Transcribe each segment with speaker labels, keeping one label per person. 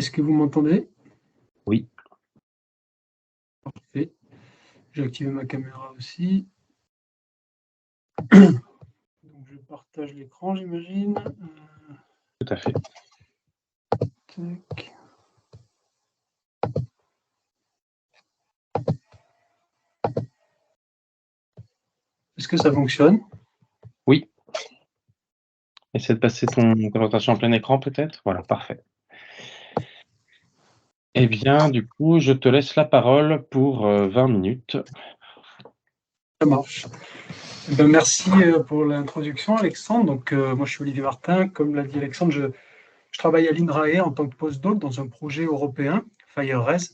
Speaker 1: Est-ce que vous m'entendez?
Speaker 2: Oui.
Speaker 1: Parfait. J'ai activé ma caméra aussi. Donc, je partage l'écran, j'imagine.
Speaker 2: Tout à fait.
Speaker 1: Tac. Est-ce que ça fonctionne?
Speaker 2: Oui. Essaie de passer ton présentation en plein écran peut-être? Voilà, parfait. Eh bien, du coup, je te laisse la parole pour 20 minutes.
Speaker 1: Ça marche. Merci pour l'introduction, Alexandre. Donc, moi, je suis Olivier Martin. Comme l'a dit Alexandre, je travaille à l'INRAE en tant que postdoc dans un projet européen, FireRes.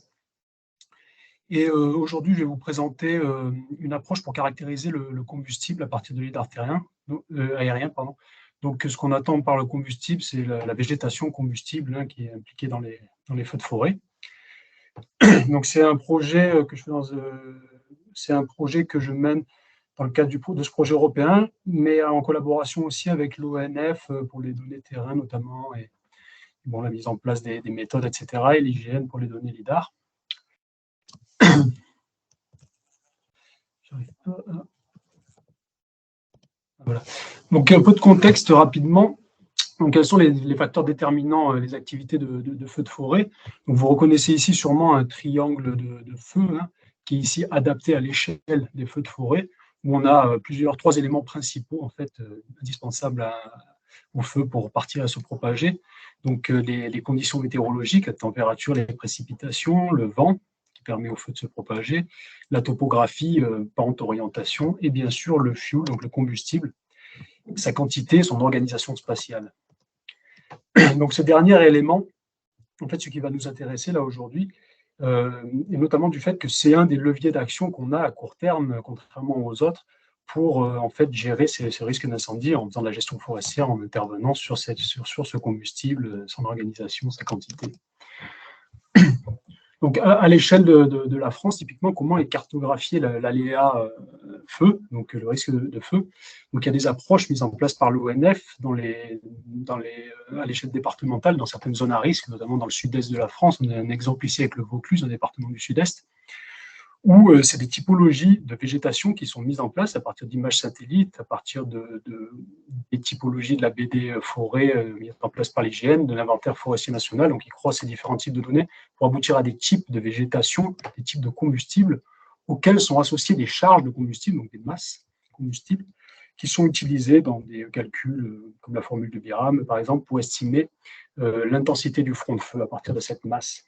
Speaker 1: Et aujourd'hui, je vais vous présenter une approche pour caractériser le combustible à partir de lidar aérien. Donc, ce qu'on attend par le combustible, c'est la végétation combustible qui est impliquée dans les feux de forêt. Donc, c'est un projet c'est un projet que je mène dans le cadre de ce projet européen, mais en collaboration aussi avec l'ONF pour les données terrain notamment, et bon, la mise en place des méthodes, etc., et l'IGN pour les données lidar. J'arrive pas à... Voilà. Donc, un peu de contexte rapidement. Donc, quels sont les facteurs déterminant les activités de feu de forêt? Donc, vous reconnaissez ici sûrement un triangle de feu qui est ici adapté à l'échelle des feux de forêt, où on a trois éléments principaux en fait indispensables au feu pour partir et se propager. Donc, les conditions météorologiques, la température, les précipitations, le vent qui permet au feu de se propager, la topographie, pente, orientation, et bien sûr le fuel, donc le combustible, sa quantité, son organisation spatiale. Donc, ce dernier élément, en fait, ce qui va nous intéresser là aujourd'hui, et notamment du fait que c'est un des leviers d'action qu'on a à court terme, contrairement aux autres, pour en fait gérer ces risques d'incendie en faisant de la gestion forestière, en intervenant sur ce combustible, son organisation, sa quantité. Donc, à l'échelle de la France, typiquement, comment est cartographié l'aléa feu, donc le risque de feu. Donc, il y a des approches mises en place par l'ONF à l'échelle départementale, dans certaines zones à risque, notamment dans le sud-est de la France. On a un exemple ici avec le Vaucluse, un département du sud-est, où c'est des typologies de végétation qui sont mises en place à partir d'images satellites, à partir des typologies de la BD forêt mises en place par l'IGN, de l'inventaire forestier national, donc ils croisent ces différents types de données pour aboutir à des types de végétation, des types de combustibles, auxquels sont associées des charges de combustible, donc des masses de combustible, qui sont utilisées dans des calculs comme la formule de Biram, par exemple, pour estimer l'intensité du front de feu à partir de cette masse.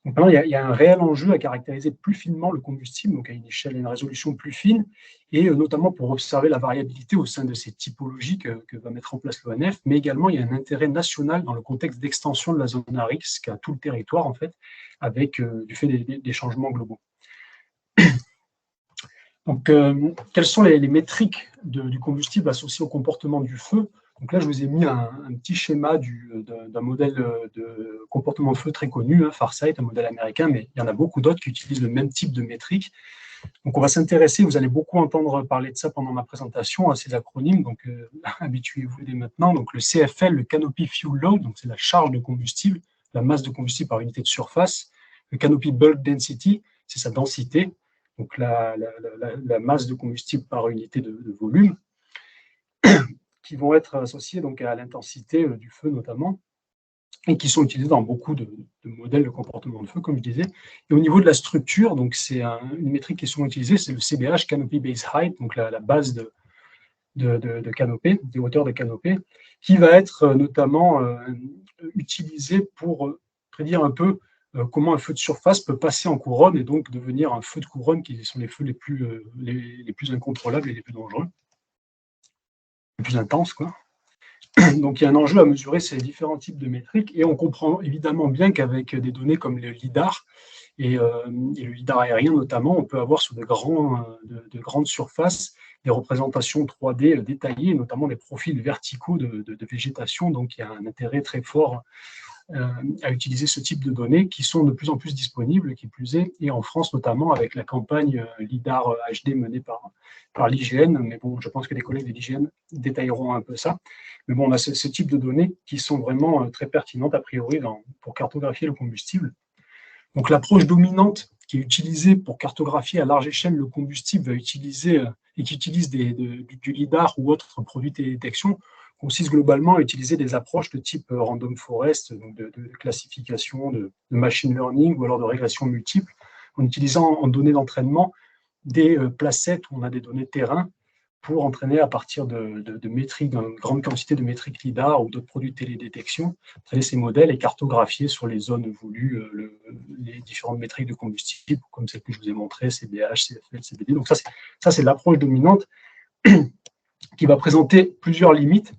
Speaker 1: Donc maintenant, il y a un réel enjeu à caractériser plus finement le combustible, donc à une échelle et une résolution plus fine, et notamment pour observer la variabilité au sein de ces typologies que va mettre en place l'ONF, mais également il y a un intérêt national dans le contexte d'extension de la zone à risque à tout le territoire, en fait, avec du fait des changements globaux. Donc, quelles sont les métriques du combustible associées au comportement du feu? Donc là, je vous ai mis un petit schéma d'un modèle de comportement de feu très connu, Farsight, un modèle américain, mais il y en a beaucoup d'autres qui utilisent le même type de métrique. Donc, on va s'intéresser, vous allez beaucoup entendre parler de ça pendant ma présentation, à ces acronymes, donc habituez-vous dès maintenant. Donc, le CFL, le Canopy Fuel Load, donc c'est la charge de combustible, la masse de combustible par unité de surface. Le Canopy Bulk Density, c'est sa densité, donc la masse de combustible par unité de volume, qui vont être associés donc à l'intensité du feu notamment, et qui sont utilisés dans beaucoup de modèles de comportement de feu, comme je disais. Et au niveau de la structure, donc c'est une métrique qui est souvent utilisée, c'est le CBH, Canopy Base Height, donc la base de canopée, des hauteurs de canopée, qui va être notamment utilisée pour prédire un peu comment un feu de surface peut passer en couronne et donc devenir un feu de couronne, qui sont les feux les plus incontrôlables et les plus dangereux, les plus intenses, quoi. Donc, il y a un enjeu à mesurer ces différents types de métriques, et on comprend évidemment bien qu'avec des données comme le lidar et le lidar aérien notamment, on peut avoir sur de grandes surfaces des représentations 3D détaillées, notamment des profils verticaux de végétation. Donc, il y a un intérêt très fort à utiliser ce type de données qui sont de plus en plus disponibles, qui plus est, et en France notamment avec la campagne LIDAR HD menée par l'IGN. Mais bon, je pense que les collègues de l'IGN détailleront un peu ça. Mais bon, on a ce type de données qui sont vraiment très pertinentes a priori pour cartographier le combustible. Donc l'approche dominante qui est utilisée pour cartographier à large échelle le combustible et qui utilise du LIDAR ou autres produits de détection consiste globalement à utiliser des approches de type random forest, donc de classification, de machine learning ou alors de régression multiple, en utilisant en données d'entraînement des placettes où on a des données terrain pour entraîner à partir de métriques, d'une grande quantité de métriques LIDAR ou d'autres produits de télédétection, entraîner ces modèles et cartographier sur les zones voulues les différentes métriques de combustible, comme celles que je vous ai montrées, CBH, CFL, CBD. Donc ça c'est l'approche dominante qui va présenter plusieurs limites,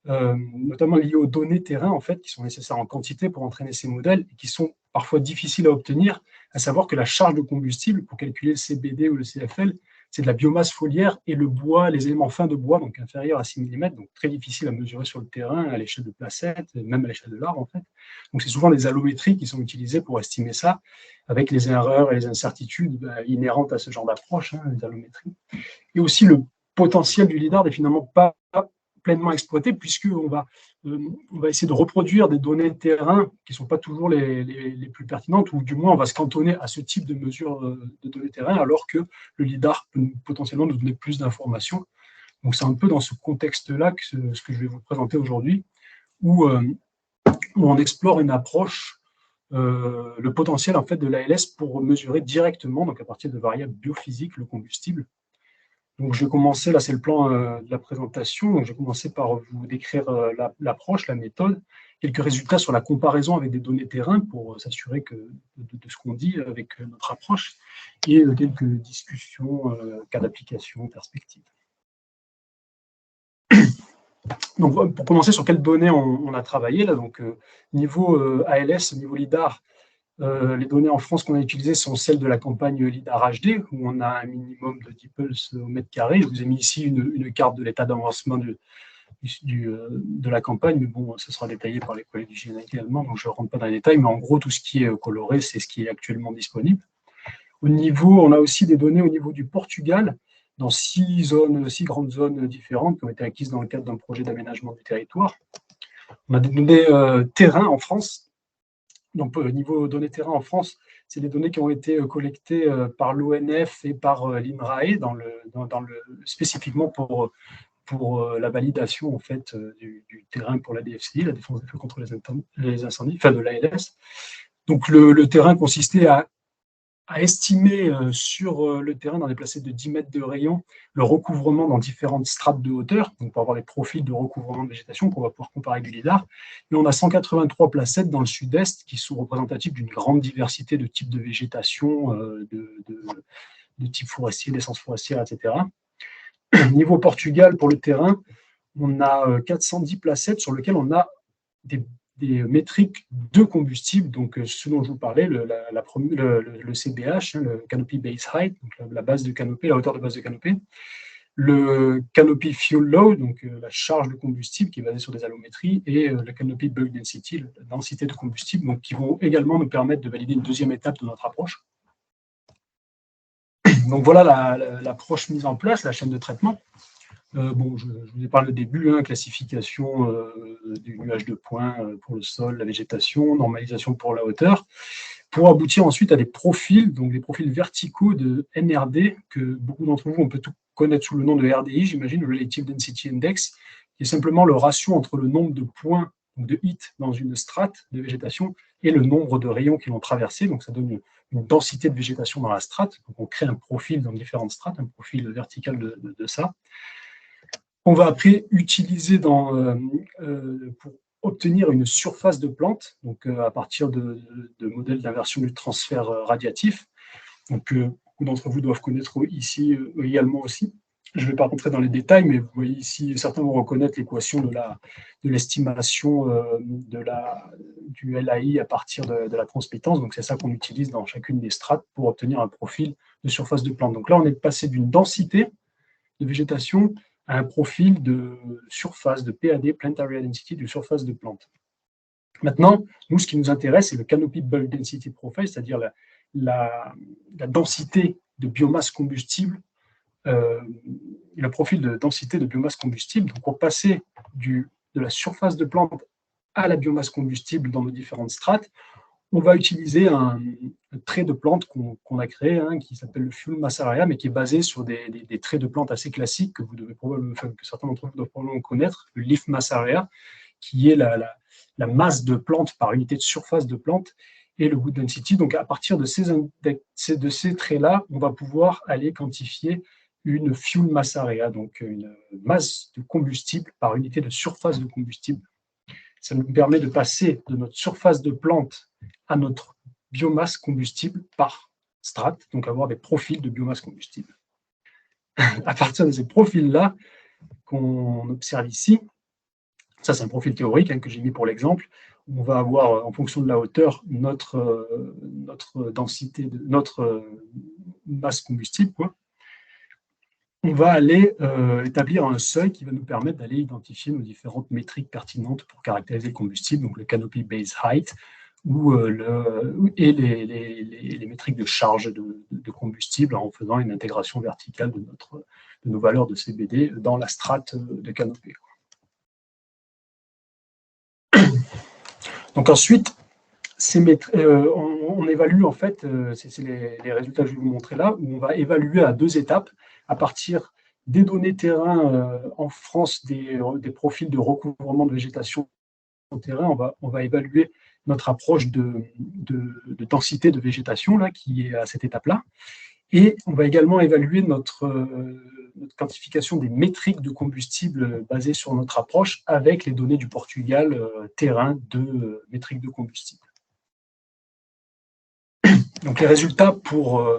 Speaker 1: notamment liées aux données terrain, en fait, qui sont nécessaires en quantité pour entraîner ces modèles et qui sont parfois difficiles à obtenir, à savoir que la charge de combustible, pour calculer le CBD ou le CFL, c'est de la biomasse foliaire et le bois, les éléments fins de bois, donc inférieurs à 6 mm, donc très difficile à mesurer sur le terrain, à l'échelle de placettes, même à l'échelle de l'arbre, en fait. Donc c'est souvent des allométries qui sont utilisées pour estimer ça, avec les erreurs et les incertitudes inhérentes à ce genre d'approche, les allométries. Et aussi le potentiel du LIDAR n'est finalement pas pleinement exploité, puisqu'on va essayer de reproduire des données de terrain qui ne sont pas toujours les plus pertinentes, ou du moins on va se cantonner à ce type de mesure de données de terrain, alors que le LIDAR peut potentiellement nous donner plus d'informations. Donc c'est un peu dans ce contexte-là que ce que je vais vous présenter aujourd'hui, où on explore une approche, le potentiel en fait de l'ALS pour mesurer directement, donc à partir de variables biophysiques, le combustible. Donc, je vais commencer, là c'est le plan de la présentation, donc je vais commencer par vous décrire l'approche, la méthode, quelques résultats sur la comparaison avec des données terrain pour s'assurer de ce qu'on dit avec notre approche, et quelques discussions, cas d'application, perspectives. Donc, pour commencer, sur quelles données on a travaillé là, donc niveau ALS, niveau LIDAR, les données en France qu'on a utilisées sont celles de la campagne LIDAR HD, où on a un minimum de 10 pulses au mètre carré. Je vous ai mis ici une carte de l'état d'avancement de la campagne, mais bon, ça sera détaillé par les collègues du GIEN également, donc je ne rentre pas dans les détails, mais en gros, tout ce qui est coloré, c'est ce qui est actuellement disponible. On a aussi des données au niveau du Portugal, dans 6 grandes zones différentes qui ont été acquises dans le cadre d'un projet d'aménagement du territoire. On a des données terrain en France. Donc, niveau données terrain en France, c'est des données qui ont été collectées par l'ONF et par l'INRAE spécifiquement pour la validation en fait, du terrain pour la DFCI, la défense des feux contre les incendies, enfin de l'ALS. Donc, le terrain consistait à estimer sur le terrain, dans des placettes de 10 mètres de rayon, le recouvrement dans différentes strates de hauteur, donc pour avoir les profils de recouvrement de végétation qu'on va pouvoir comparer avec du LIDAR. Et on a 183 placettes dans le sud-est qui sont représentatives d'une grande diversité de types de végétation, de type forestier, d'essence forestière, etc. Niveau Portugal, pour le terrain, on a 410 placettes sur lesquelles on a des métriques de combustible, donc ce dont je vous parlais, le CBH, le Canopy Base Height, donc la base de canopée, la hauteur de base de canopée, le Canopy Fuel Load, donc la charge de combustible qui est basée sur des allométries, et le Canopy Bulk Density, la densité de combustible, donc qui vont également nous permettre de valider une deuxième étape de notre approche. Donc voilà l'approche mise en place, la chaîne de traitement. Bon, je vous ai parlé au début, classification du nuage de points pour le sol, la végétation, normalisation pour la hauteur, pour aboutir ensuite à des profils, donc des profils verticaux de NRD, que beaucoup d'entre vous, on peut tout connaître sous le nom de RDI, j'imagine, Relative Density Index, qui est simplement le ratio entre le nombre de points, donc de hits dans une strate de végétation, et le nombre de rayons qui l'ont traversé, donc ça donne une densité de végétation dans la strate, donc on crée un profil dans différentes strates, un profil vertical de ça. On va après utiliser pour obtenir une surface de plante, donc à partir de modèles d'inversion du transfert radiatif. Donc, beaucoup d'entre vous doivent connaître ici également aussi. Je ne vais pas rentrer dans les détails, mais vous voyez ici, certains vont reconnaître l'équation de l'estimation du LAI à partir de la transmittance. Donc, c'est ça qu'on utilise dans chacune des strates pour obtenir un profil de surface de plante. Donc là, on est passé d'une densité de végétation à un profil de surface, de PAD, Plant Area Density, de surface de plante. Maintenant, nous, ce qui nous intéresse, c'est le Canopy Bulk Density Profile, c'est-à-dire la densité de biomasse combustible, le profil de densité de biomasse combustible. Donc, pour passer de la surface de plante à la biomasse combustible dans nos différentes strates, on va utiliser un trait de plante qu'on a créé, qui s'appelle le Fuel Mass Area, mais qui est basé sur des traits de plante assez classiques que que certains d'entre vous doivent probablement connaître, le Leaf Mass Area, qui est la masse de plante par unité de surface de plante, et le Wood Density. Donc, à partir de ces traits-là, on va pouvoir aller quantifier une Fuel Mass Area, donc une masse de combustible par unité de surface de combustible. Ça nous permet de passer de notre surface de plante à notre biomasse combustible par strate, donc avoir des profils de biomasse combustible. À partir de ces profils-là qu'on observe ici, ça c'est un profil théorique que j'ai mis pour l'exemple, où on va avoir, en fonction de la hauteur, notre densité, notre masse combustible, quoi. On va aller établir un seuil qui va nous permettre d'aller identifier nos différentes métriques pertinentes pour caractériser le combustible, donc le Canopy Base Height, et les métriques de charge de combustible en faisant une intégration verticale de nos valeurs de CBD dans la strate de Canopy. Donc ensuite, on évalue en fait, c'est les résultats que je vais vous montrer là, où on va évaluer à 2 étapes, à partir des données terrain en France, des profils de recouvrement de végétation au terrain, on va évaluer notre approche de densité de végétation là, qui est à cette étape-là. Et on va également évaluer notre quantification des métriques de combustible basées sur notre approche avec les données du Portugal terrain de métriques de combustible. Donc les résultats pour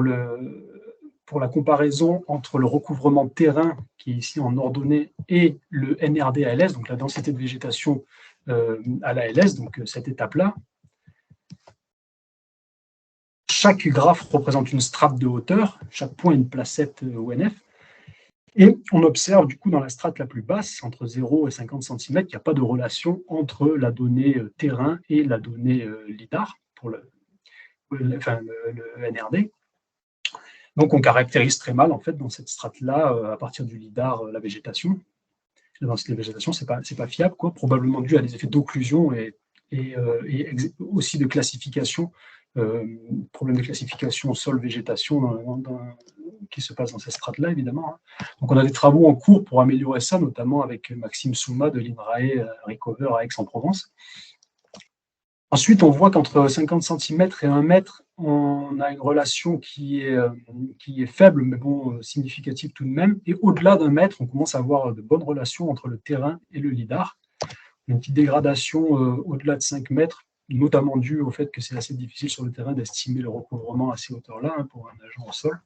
Speaker 1: la comparaison entre le recouvrement terrain, qui est ici en ordonnée, et le NRD-ALS, donc la densité de végétation à l'ALS, donc cette étape-là. Chaque graphe représente une strate de hauteur, chaque point une placette ONF, et on observe du coup dans la strate la plus basse, entre 0 et 50 cm, qu'il n'y a pas de relation entre la donnée terrain et la donnée LIDAR, pour le NRD. Donc on caractérise très mal en fait dans cette strate-là, à partir du LIDAR, la végétation. La densité de végétation, c'est pas fiable, quoi, probablement dû à des effets d'occlusion et aussi de classification, problème de classification sol-végétation qui se passe dans ces strates-là, évidemment. Donc on a des travaux en cours pour améliorer ça, notamment avec Maxime Souma de l'INRAE Recover à Aix-en-Provence. Ensuite, on voit qu'entre 50 cm et 1 mètre, on a une relation qui est faible, mais bon, significative tout de même. Et au-delà d'1 mètre, on commence à avoir de bonnes relations entre le terrain et le LIDAR. Une petite dégradation au-delà de 5 mètres, notamment due au fait que c'est assez difficile sur le terrain d'estimer le recouvrement à ces hauteurs-là pour un agent au sol.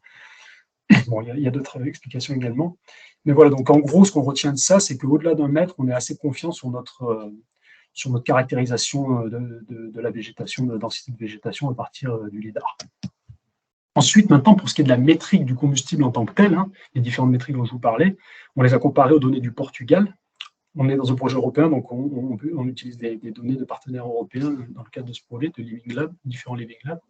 Speaker 1: Bon, il y a d'autres explications également. Mais voilà, donc en gros, ce qu'on retient de ça, c'est qu'au-delà d'1 mètre, on est assez confiant sur notre caractérisation de la végétation, de la densité de végétation à partir du LIDAR. Ensuite, maintenant, pour ce qui est de la métrique du combustible en tant que tel, les différentes métriques dont je vous parlais, on les a comparées aux données du Portugal. On est dans un projet européen, donc on utilise des données de partenaires européens dans le cadre de ce projet, de Living Lab, différents Living Labs.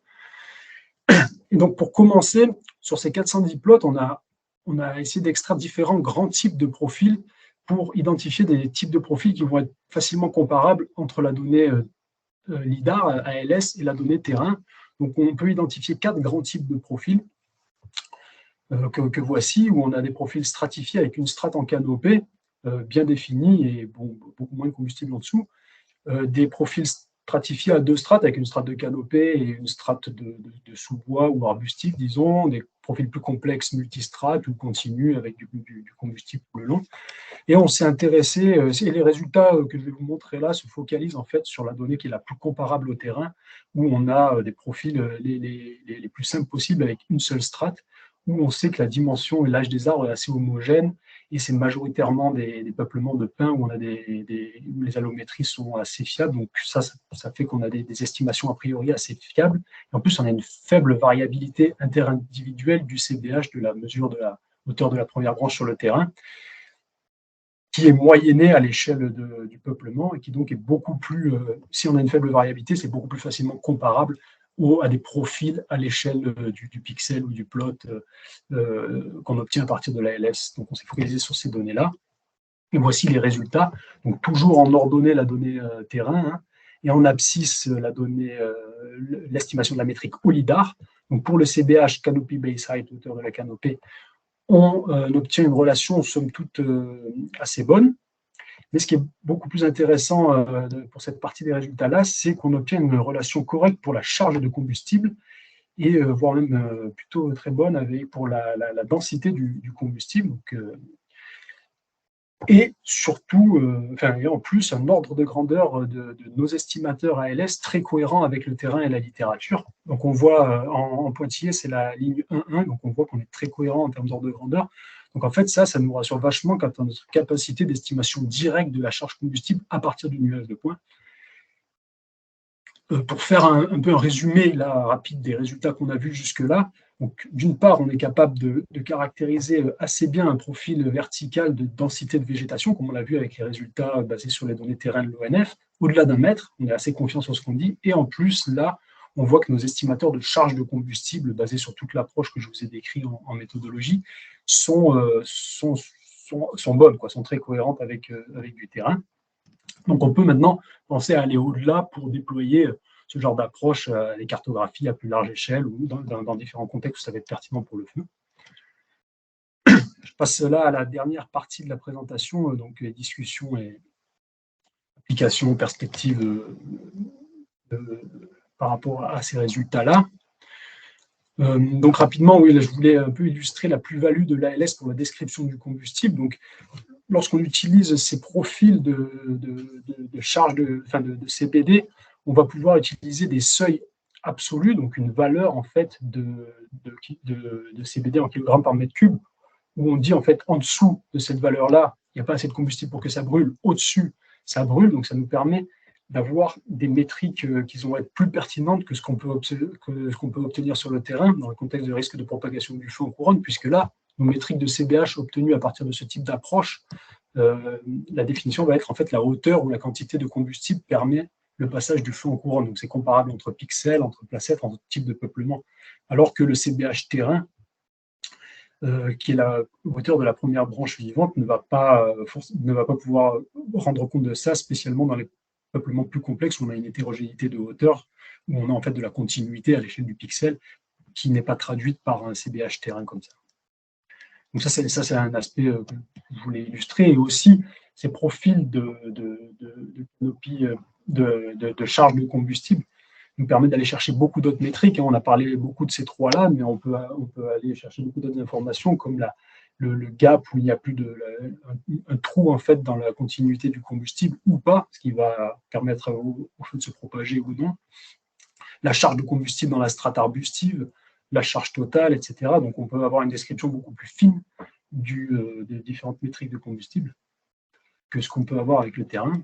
Speaker 1: Et donc, pour commencer, sur ces 410 plots, on a essayé d'extraire différents grands types de profils pour identifier des types de profils qui vont être facilement comparables entre la donnée LIDAR, ALS, et la donnée terrain. Donc, on peut identifier 4 grands types de profils que voici, où on a des profils stratifiés avec une strate en canopée bien définie et beaucoup moins de combustible en dessous. Des profils stratifiés à 2 strates, avec une strate de canopée et une strate de sous-bois ou arbustif, disons, des profils plus complexes multistrates ou continus avec du combustible plus long. Et on s'est intéressé, et les résultats que je vais vous montrer là se focalisent en fait sur la donnée qui est la plus comparable au terrain, où on a des profils les plus simples possibles avec une seule strate, où on sait que la dimension et l'âge des arbres est assez homogène, et c'est majoritairement des peuplements de pins où on a où les allométries sont assez fiables. Donc ça fait qu'on a des estimations a priori assez fiables. Et en plus, on a une faible variabilité interindividuelle du CBH, de la mesure de la hauteur de la première branche sur le terrain. qui est moyenné à l'échelle du peuplement et qui donc est beaucoup plus, si on a une faible variabilité, c'est beaucoup plus facilement comparable à des profils à l'échelle du pixel ou du plot qu'on obtient à partir de l'ALS. Donc on s'est focalisé sur ces données-là. Et voici les résultats. Donc toujours en ordonnée la donnée terrain, hein, et en abscisse la donnée, l'estimation de la métrique au lidar. Donc pour le CBH, Canopy Base Height, hauteur de la canopée, on obtient une relation somme toute assez bonne. Mais ce qui est beaucoup plus intéressant pour cette partie des résultats-là, c'est qu'on obtient une relation correcte pour la charge de combustible et voire même plutôt très bonne pour la densité du combustible. Donc, et surtout, et en plus, un ordre de grandeur de nos estimateurs ALS très cohérent avec le terrain et la littérature. Donc on voit en pointillé, c'est la ligne 1,1, donc on voit qu'on est très cohérent en termes d'ordre de grandeur. Donc en fait, ça nous rassure vachement quant à notre capacité d'estimation directe de la charge combustible à partir du nuage de points. Pour faire un peu un résumé là, rapide des résultats qu'on a vus jusque-là, d'une part, on est capable de caractériser assez bien un profil vertical de densité de végétation, comme on l'a vu avec les résultats basés sur les données terrain de l'ONF. Au-delà d'un mètre, on est assez confiant sur ce qu'on dit. Et en plus, là, on voit que nos estimateurs de charge de combustible, basés sur toute l'approche que je vous ai décrite en méthodologie, sont bonnes, sont très cohérentes avec du terrain. Donc on peut maintenant penser à aller au-delà pour déployer ce genre d'approche à des cartographies à plus large échelle ou dans différents contextes où ça va être pertinent pour le feu. Je passe là à la dernière partie de la présentation, donc les discussions et applications, perspectives par rapport à ces résultats-là. Donc rapidement, oui, là, je voulais un peu illustrer la plus-value de l'ALS pour la description du combustible. Donc, lorsqu'on utilise ces profils de charge de CPD, on va pouvoir utiliser des seuils absolus, donc une valeur en fait de CPD en kilogrammes par mètre cube, où on dit en fait en dessous de cette valeur-là, il n'y a pas assez de combustible pour que ça brûle, au-dessus, ça brûle, donc ça nous permet d'avoir des métriques qui vont être plus pertinentes que ce qu'on peut obtenir sur le terrain dans le contexte de risque de propagation du feu en couronne, puisque là, nos métriques de CBH obtenues à partir de ce type d'approche, la définition va être en fait la hauteur ou la quantité de combustible permet le passage du feu en couronne. Donc c'est comparable entre pixels, entre placettes, entre types de peuplement. Alors que le CBH terrain, qui est la hauteur de la première branche vivante, ne va pas pouvoir rendre compte de ça, spécialement dans les peuplements plus complexes où on a une hétérogénéité de hauteur, où on a en fait de la continuité à l'échelle du pixel qui n'est pas traduite par un CBH terrain comme ça. Donc ça c'est un aspect que je voulais illustrer, et aussi ces profils de charge de combustible nous permettent d'aller chercher beaucoup d'autres métriques. On a parlé beaucoup de ces trois-là, mais on peut aller chercher beaucoup d'autres informations, comme le gap où il n'y a plus un trou en fait dans la continuité du combustible ou pas, ce qui va permettre au feu de se propager ou non. La charge de combustible dans la strate arbustive, la charge totale, etc. Donc on peut avoir une description beaucoup plus fine des différentes métriques de combustible que ce qu'on peut avoir avec le terrain.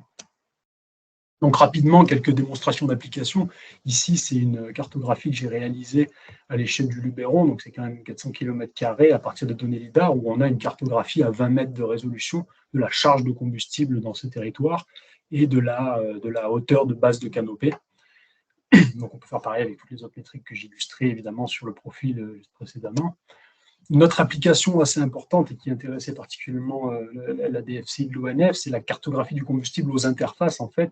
Speaker 1: Donc rapidement, quelques démonstrations d'application. Ici, c'est une cartographie que j'ai réalisée à l'échelle du Luberon, donc c'est quand même 400 km² à partir de données LIDAR, où on a une cartographie à 20 mètres de résolution de la charge de combustible dans ce territoire et de la hauteur de base de canopée. Donc on peut faire pareil avec toutes les autres métriques que j'ai illustrées évidemment sur le profil précédemment. Une autre application assez importante et qui intéressait particulièrement la DFC de l'ONF, c'est la cartographie du combustible aux interfaces, en fait,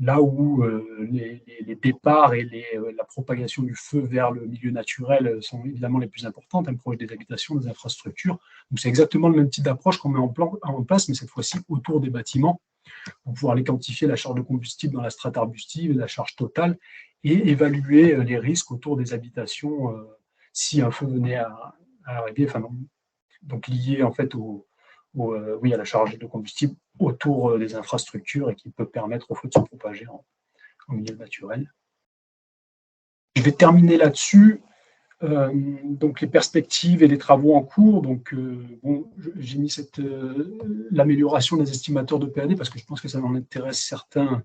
Speaker 1: là où les départs et la propagation du feu vers le milieu naturel sont évidemment les plus importantes, proches des habitations, des infrastructures. Donc c'est exactement le même type d'approche qu'on met en place, mais cette fois-ci autour des bâtiments, pour pouvoir aller quantifier la charge de combustible dans la strate arbustive et la charge totale, et évaluer les risques autour des habitations si un feu venait à arriver, donc lié en fait à la charge de combustible autour des infrastructures et qui peut permettre au feu de se propager en milieu naturel. Je vais terminer là-dessus. Donc les perspectives et les travaux en cours. Donc j'ai mis l'amélioration des estimateurs de PAD parce que je pense que ça en intéresse certains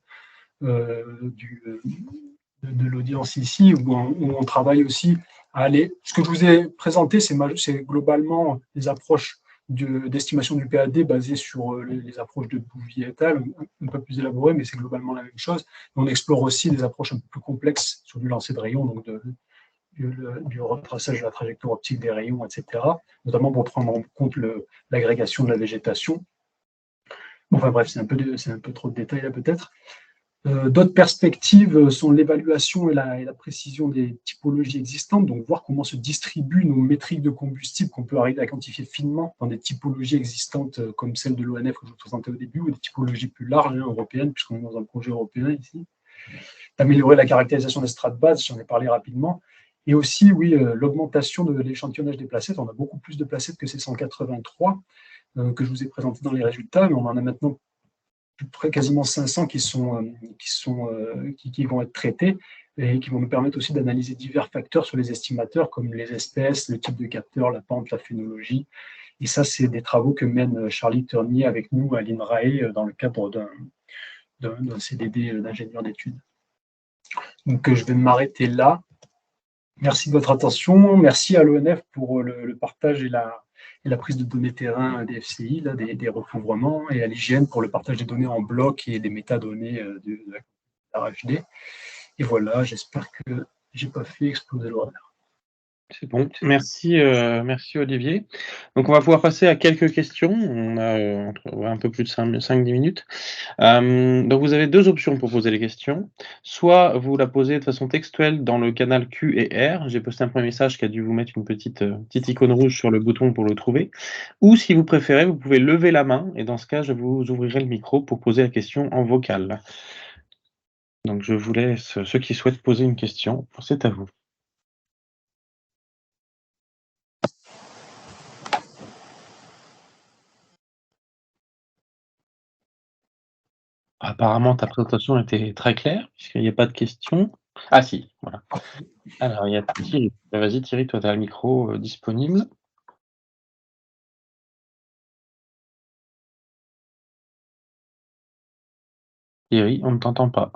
Speaker 1: de l'audience ici, où on travaille aussi à aller. Ce que je vous ai présenté, c'est globalement des approches d'estimation du PAD basée sur les approches de Bouvier et al., un peu plus élaborées, mais c'est globalement la même chose. Et on explore aussi des approches un peu plus complexes sur du lancer de rayons, donc du retraçage de la trajectoire optique des rayons, etc., notamment pour prendre en compte l'agrégation de la végétation. Enfin bref, c'est un peu trop de détails là peut-être. D'autres perspectives sont l'évaluation et la précision des typologies existantes, donc voir comment se distribuent nos métriques de combustible qu'on peut arriver à quantifier finement dans des typologies existantes comme celle de l'ONF que je vous présentais au début, ou des typologies plus larges, européennes, puisqu'on est dans un projet européen ici. D'améliorer la caractérisation des strates bases, j'en ai parlé rapidement. Et aussi, oui, l'augmentation de l'échantillonnage des placettes. On a beaucoup plus de placettes que ces 183 que je vous ai présentés dans les résultats, mais on en a maintenant près quasiment 500 qui vont être traités et qui vont nous permettre aussi d'analyser divers facteurs sur les estimateurs comme les espèces, le type de capteur, la pente, la phénologie. Et ça, c'est des travaux que mène Charlie Turnier avec nous à l'INRAE dans le cadre d'un CDD d'ingénieur d'études. Donc, je vais m'arrêter là. Merci de votre attention. Merci à l'ONF pour le partage et la prise de données terrain des FCI, là, des recouvrements, et à l'IGN pour le partage des données en bloc et des métadonnées de la RHD. Et voilà, j'espère que je n'ai pas fait exploser l'horaire.
Speaker 2: C'est bon, merci Olivier. Donc on va pouvoir passer à quelques questions. On a un peu plus de 5-10 minutes. Donc vous avez deux options pour poser les questions. Soit vous la posez de façon textuelle dans le canal Q et R. J'ai posté un premier message qui a dû vous mettre une petite icône rouge sur le bouton pour le trouver. Ou si vous préférez, vous pouvez lever la main et dans ce cas, je vous ouvrirai le micro pour poser la question en vocal. Donc je vous laisse ceux qui souhaitent poser une question. C'est à vous. Apparemment, ta présentation était très claire, puisqu'il n'y a pas de questions. Ah si, voilà. Alors, il y a Thierry. Vas-y Thierry, toi tu as le micro disponible. Thierry, on ne t'entend pas.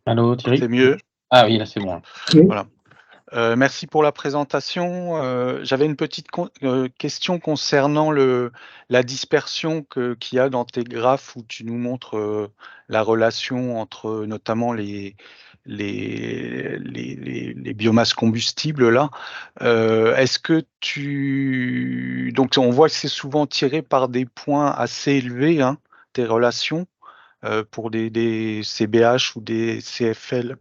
Speaker 2: Allô Thierry?
Speaker 3: C'est mieux.
Speaker 2: Ah oui, là c'est bon.
Speaker 3: Voilà. Merci pour la présentation. J'avais une petite question concernant la dispersion qu'il y a dans tes graphes où tu nous montres la relation entre notamment les biomasses combustibles là. Est-ce que donc on voit que c'est souvent tiré par des points assez élevés, hein, tes relations pour des CBH ou des CFL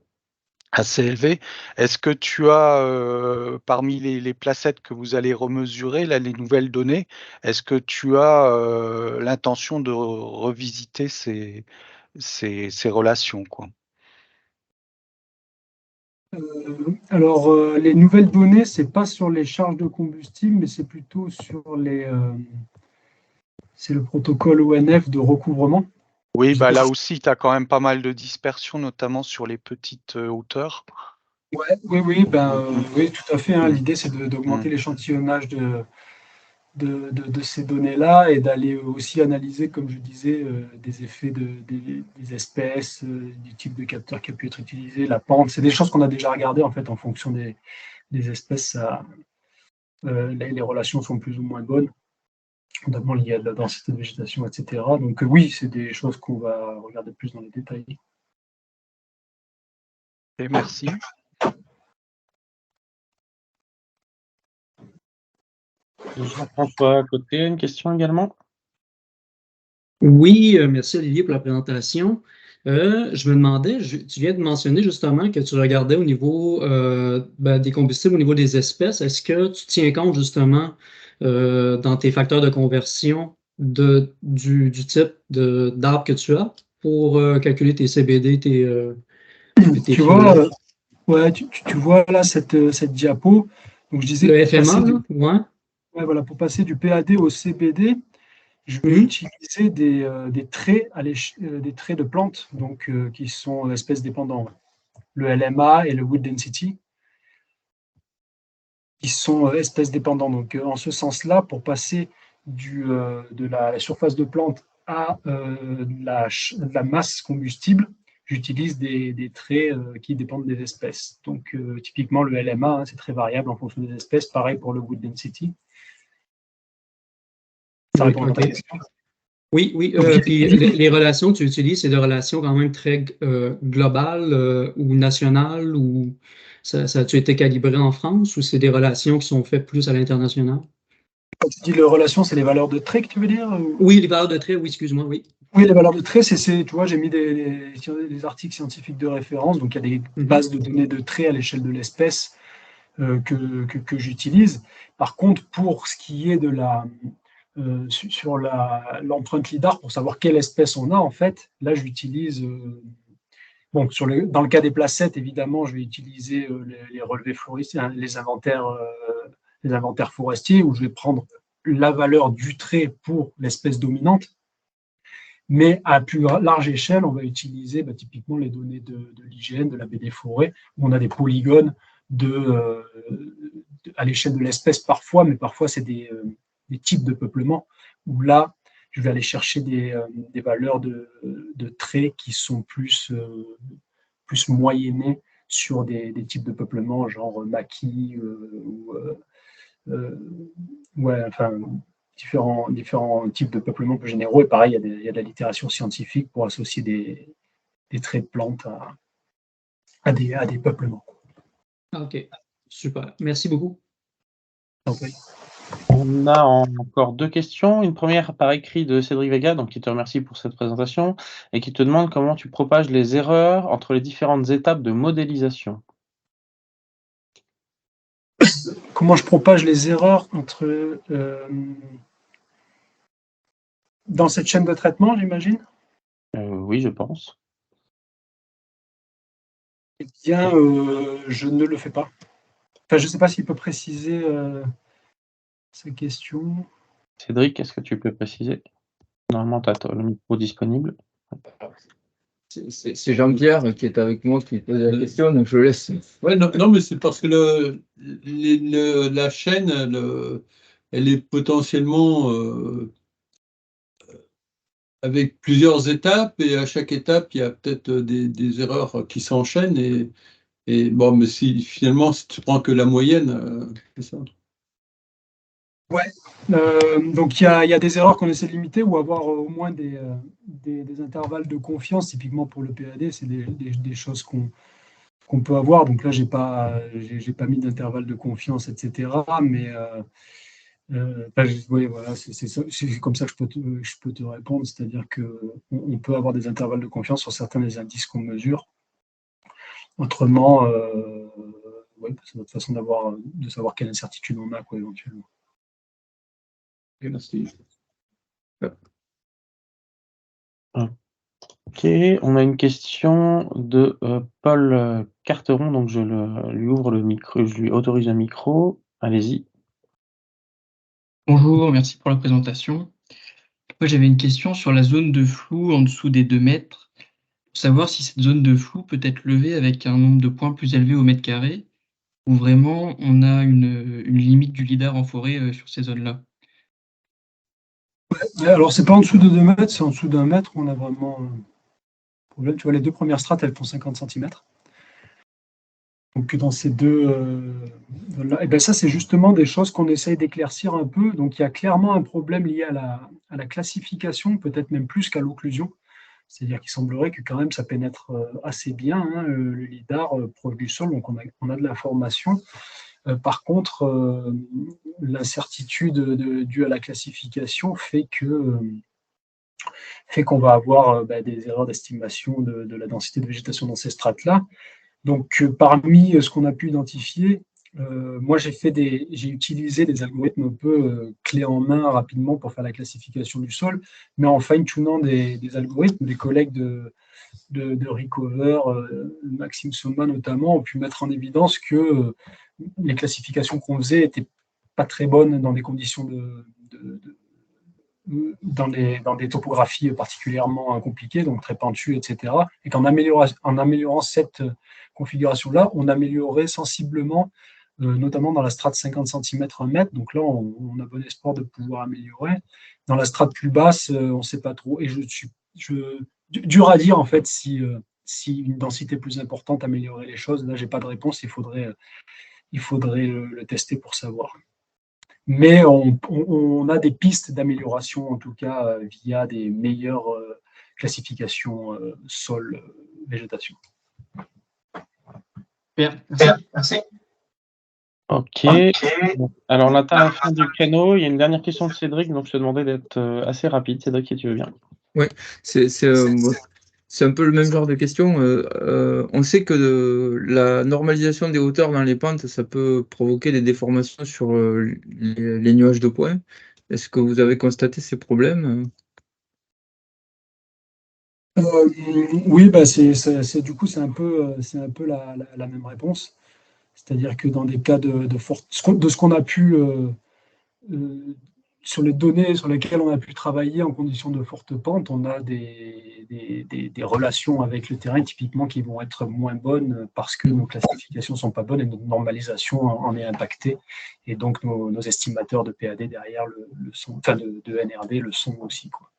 Speaker 3: assez élevé. Est-ce que tu as, parmi les placettes que vous allez remesurer, là, les nouvelles données, est-ce que tu as l'intention de revisiter ces relations, quoi?
Speaker 1: Alors, les nouvelles données, ce n'est pas sur les charges de combustible, mais c'est plutôt sur c'est le protocole ONF de recouvrement.
Speaker 3: Oui, bah là aussi, tu as quand même pas mal de dispersion, notamment sur les petites hauteurs.
Speaker 1: Ouais, oui, oui, tout à fait. Hein. L'idée, c'est d'augmenter l'échantillonnage de ces données-là et d'aller aussi analyser, comme je disais, des effets des espèces, du type de capteur qui a pu être utilisé, la pente. C'est des choses qu'on a déjà regardées en fait en fonction des espèces. Les relations sont plus ou moins bonnes, notamment liées à de la densité de végétation, etc. Donc oui, c'est des choses qu'on va regarder plus dans les détails.
Speaker 3: Et merci.
Speaker 2: Jean-François à côté, une question également?
Speaker 4: Oui, merci Olivier pour la présentation. Je me demandais, tu viens de mentionner justement que tu regardais au niveau des combustibles, au niveau des espèces. Est-ce que tu tiens compte justement dans tes facteurs de conversion du type d'arbre que tu as pour calculer tes CBD, tes
Speaker 1: tu vois, tu vois là cette diapo. Donc je disais
Speaker 4: le FMA, là? Ouais.
Speaker 1: Voilà, pour passer du PAD au CBD, je vais utiliser des traits des traits de plantes, donc qui sont espèces dépendants. Le LMA et le wood density. qui sont espèces dépendantes. Donc, en ce sens-là, pour passer de la surface de plante à la masse combustible, j'utilise des traits qui dépendent des espèces. Donc, typiquement, le LMA, c'est très variable en fonction des espèces. Pareil pour le wood density. Ça répond à ta question.
Speaker 4: Oui, oui. Puis les relations que tu utilises, c'est des relations quand même très globales ou nationales, ou ça a-tu été calibré en France, ou c'est des relations qui sont faites plus à l'international?
Speaker 1: Quand tu dis les relations, c'est les valeurs de trait que tu veux dire?
Speaker 4: Oui, les valeurs de trait, oui, excuse-moi, oui.
Speaker 1: Oui, les valeurs de trait, tu vois, j'ai mis des articles scientifiques de référence, donc il y a des bases de données de traits à l'échelle de l'espèce que j'utilise. Par contre, pour ce qui est de sur l'empreinte LIDAR, pour savoir quelle espèce on a, en fait, là, j'utilise... Bon, dans le cas des placettes, évidemment, je vais utiliser les relevés floristiques, hein, les inventaires forestiers, où je vais prendre la valeur du trait pour l'espèce dominante. Mais à plus large échelle, on va utiliser typiquement les données de l'IGN, de la BD Forêt, où on a des polygones à l'échelle de l'espèce parfois, mais parfois c'est des types de peuplement, où là, je vais aller chercher des valeurs de traits qui sont plus moyennées sur des types de peuplement, genre maquis, différents types de peuplement plus généraux. Et pareil, il y a de la littérature scientifique pour associer des traits de plantes à des peuplements.
Speaker 4: OK, super. Merci beaucoup.
Speaker 2: On a encore deux questions. Une première par écrit de Cédric Vega, donc qui te remercie pour cette présentation et qui te demande comment tu propages les erreurs entre les différentes étapes de modélisation.
Speaker 1: Comment je propage les erreurs dans cette chaîne de traitement, j'imagine?
Speaker 2: Oui, je pense.
Speaker 1: Eh bien, je ne le fais pas. Enfin, je ne sais pas s'il peut préciser sa question.
Speaker 2: Cédric, est-ce que tu peux préciser? Normalement, tu as le micro disponible.
Speaker 5: C'est Jean-Pierre qui est avec moi qui pose la question, donc je le laisse.
Speaker 6: Ouais, non, mais c'est parce que la chaîne, elle est potentiellement avec plusieurs étapes, et à chaque étape, il y a peut-être des erreurs qui s'enchaînent. Et bon, mais finalement, si tu prends que la moyenne, c'est ça.
Speaker 1: Ouais. Donc il y a des erreurs qu'on essaie de limiter ou avoir au moins des intervalles de confiance. Typiquement pour le PAD, c'est des choses qu'on peut avoir. Donc là, j'ai pas mis d'intervalle de confiance, etc. Mais oui, voilà, c'est comme ça que je peux te répondre. C'est-à-dire qu'on peut avoir des intervalles de confiance sur certains des indices qu'on mesure. Autrement, c'est notre façon de savoir quelle incertitude on a, éventuellement.
Speaker 6: Merci.
Speaker 2: Ok, on a une question de Paul Carteron, donc je lui ouvre le micro, je lui autorise un micro. Allez-y.
Speaker 7: Bonjour, merci pour la présentation. Moi, j'avais une question sur la zone de flou en dessous des 2 mètres. Pour savoir si cette zone de flou peut être levée avec un nombre de points plus élevé au mètre carré, ou vraiment on a une limite du lidar en forêt sur ces zones-là.
Speaker 1: Alors, c'est pas en dessous de 2 mètres, c'est en dessous d'1 mètre où on a vraiment un problème. Tu vois, les deux premières strates, elles font 50 cm. Donc, dans ces deux zones-là, et bien ça, c'est justement des choses qu'on essaye d'éclaircir un peu. Donc, il y a clairement un problème lié à la classification, peut-être même plus qu'à l'occlusion. C'est-à-dire qu'il semblerait que quand même ça pénètre assez bien, hein, le lidar proche du sol, donc on a de l'information. Par contre, l'incertitude due à la classification fait qu'on va avoir des erreurs d'estimation de la densité de végétation dans ces strates-là. Donc, parmi ce qu'on a pu identifier, moi, j'ai utilisé des algorithmes un peu clés en main rapidement pour faire la classification du sol, mais en fine-tunant des algorithmes, des collègues de Recover, Maxime Soma notamment, ont pu mettre en évidence que les classifications qu'on faisait n'étaient pas très bonnes dans des conditions dans des topographies particulièrement compliquées, donc très pentues, etc. Et qu'en améliorant cette configuration-là, on améliorait sensiblement notamment dans la strate 50 cm 1 mètre. Donc là, on a bon espoir de pouvoir améliorer. Dans la strate plus basse, on ne sait pas trop. Et dur à dire, en fait, si une densité plus importante améliorerait les choses. Là, je n'ai pas de réponse. Il faudrait le tester pour savoir. Mais on a des pistes d'amélioration, en tout cas, via des meilleures classifications sol-végétation.
Speaker 7: Super,
Speaker 5: Merci.
Speaker 2: Ok. Alors, on atteint la fin du créneau. Il y a une dernière question de Cédric, donc je te demandais d'être assez rapide. Cédric, si tu veux bien.
Speaker 5: Oui, c'est un peu le même genre de question. On sait que la normalisation des hauteurs dans les pentes, ça peut provoquer des déformations sur les nuages de points. Est-ce que vous avez constaté ces problèmes?
Speaker 1: Oui, bah du coup, c'est un peu la même réponse. C'est-à-dire que dans des cas de ce qu'on a pu, sur les données sur lesquelles on a pu travailler en conditions de forte pente, on a des relations avec le terrain typiquement qui vont être moins bonnes parce que nos classifications ne sont pas bonnes et notre normalisation en est impactée. Et donc nos estimateurs de PAD derrière le sont, enfin de NRD le sont aussi, quoi.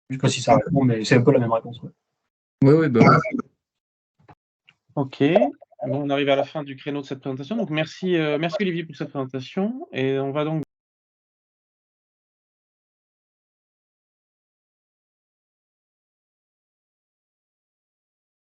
Speaker 1: Je ne sais pas si ça répond, mais c'est un peu la même réponse. Ouais.
Speaker 5: Oui, bah.
Speaker 2: Ok. Bon, on arrive à la fin du créneau de cette présentation. Donc merci Olivier pour cette présentation. Et on va donc